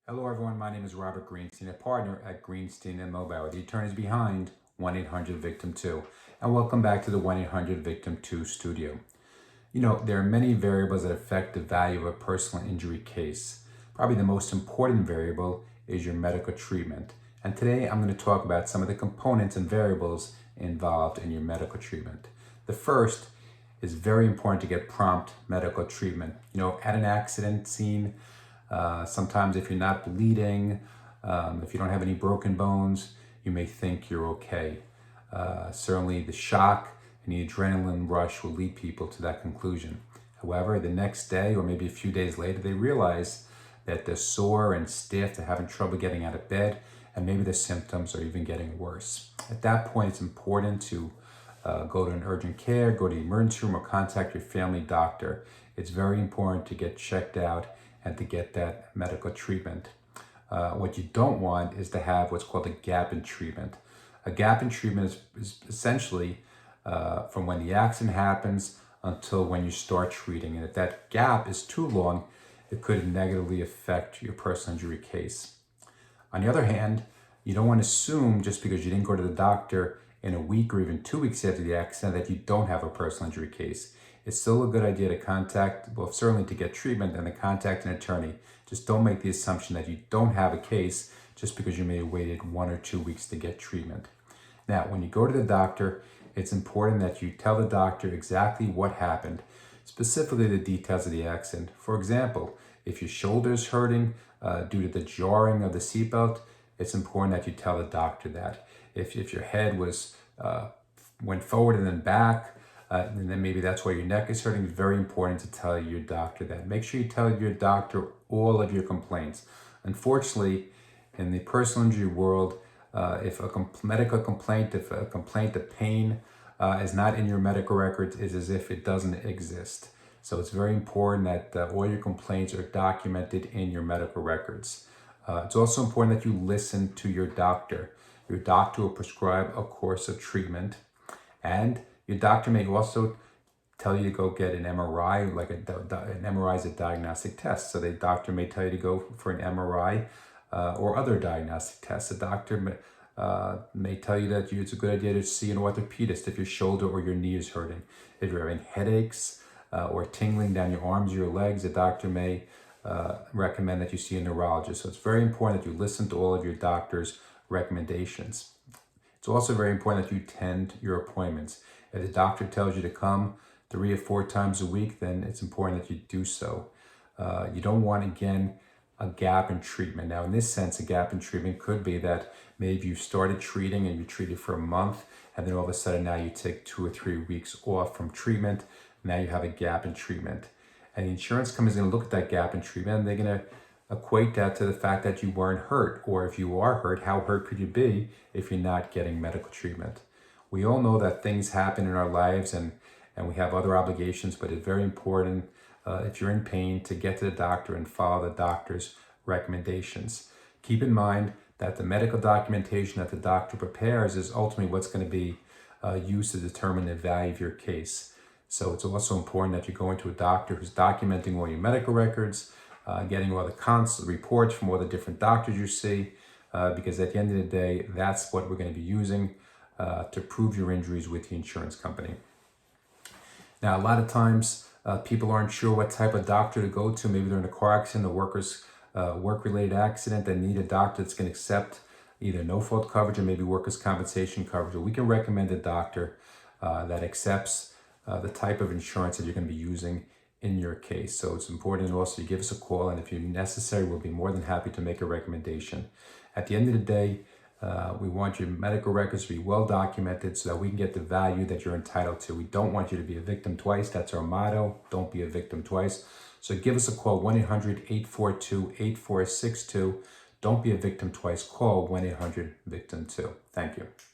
Hello everyone, my name is Robert Greenstein, a partner at Greenstein and Mobile, the attorneys behind 1-800-VICTIM-2. And welcome back to the 1-800-VICTIM-2 studio. You know, there are many variables that affect the value of a personal injury case. Probably the most important variable is your medical treatment. And today I'm going to talk about some of the components and variables involved in your medical treatment. The first is very important to get prompt medical treatment. You know, at an accident scene, sometimes if you're not bleeding, if you don't have any broken bones, you may think you're okay. Certainly the shock and the adrenaline rush will lead people to that conclusion. However, the next day or maybe a few days later, they realize that they're sore and stiff, they're having trouble getting out of bed, and maybe the symptoms are even getting worse. At that point, it's important to go to an urgent care, go to the emergency room, or contact your family doctor. It's very important to get checked out and to get that medical treatment. What you don't want is to have what's called a gap in treatment. A gap in treatment is essentially from when the accident happens until when you start treating. And if that gap is too long, it could negatively affect your personal injury case. On the other hand, you don't want to assume just because you didn't go to the doctor in a week or even 2 weeks after the accident that you don't have a personal injury case. It's still a good idea to contact, well, certainly to get treatment and to contact an attorney. Just don't make the assumption that you don't have a case just because you may have waited 1 or 2 weeks to get treatment. Now, when you go to the doctor, it's important that you tell the doctor exactly what happened, specifically the details of the accident. For example, if your shoulder is hurting due to the jarring of the seatbelt, it's important that you tell the doctor that. If your head was went forward and then back, and then maybe that's why your neck is hurting, it's very important to tell your doctor that. Make sure you tell your doctor all of your complaints. Unfortunately, in the personal injury world, if a medical complaint, if a complaint of pain is not in your medical records, it's as if it doesn't exist. So it's very important that all your complaints are documented in your medical records. It's also important that you listen to your doctor. Your doctor will prescribe a course of treatment, and your doctor may also tell you to go get an MRI, like an MRI is a diagnostic test. So the doctor may tell you to go for an MRI or other diagnostic tests. The doctor may tell you that it's a good idea to see an orthopedist if your shoulder or your knee is hurting. If you're having headaches or tingling down your arms or your legs, the doctor may recommend that you see a neurologist. So it's very important that you listen to all of your doctor's recommendations. It's also very important that you attend your appointments. If the doctor tells you to come 3 or 4 times a week, then it's important that you do so. You don't want, again, a gap in treatment. Now, in this sense, a gap in treatment could be that maybe you started treating and you treated for a month, and then all of a sudden now you take 2 or 3 weeks off from treatment. Now you have a gap in treatment. And the insurance company is going to look at that gap in treatment, and they're going to equate that to the fact that you weren't hurt, or if you are hurt, how hurt could you be if you're not getting medical treatment? We all know that things happen in our lives and we have other obligations, but it's very important if you're in pain to get to the doctor and follow the doctor's recommendations. Keep in mind that the medical documentation that the doctor prepares is ultimately what's going to be used to determine the value of your case. So it's also important that you go into a doctor who's documenting all your medical records, getting all the constant reports from all the different doctors you see, because at the end of the day, that's what we're going to be using to prove your injuries with the insurance company. Now, a lot of times people aren't sure what type of doctor to go to. Maybe they're in a car accident, a work-related accident. They need a doctor that's going to accept either no-fault coverage or maybe workers' compensation coverage. We can recommend a doctor that accepts the type of insurance that you're going to be using in your case. So it's important also you give us a call, and if you're necessary, we'll be more than happy to make a recommendation. At the end of the day, we want your medical records to be well documented so that we can get the value that you're entitled to. We don't want you to be a victim twice. That's our motto. Don't be a victim twice. So give us a call, 1-800-842-8462. Don't be a victim twice. Call 1-800-VICTIM-2. Thank you.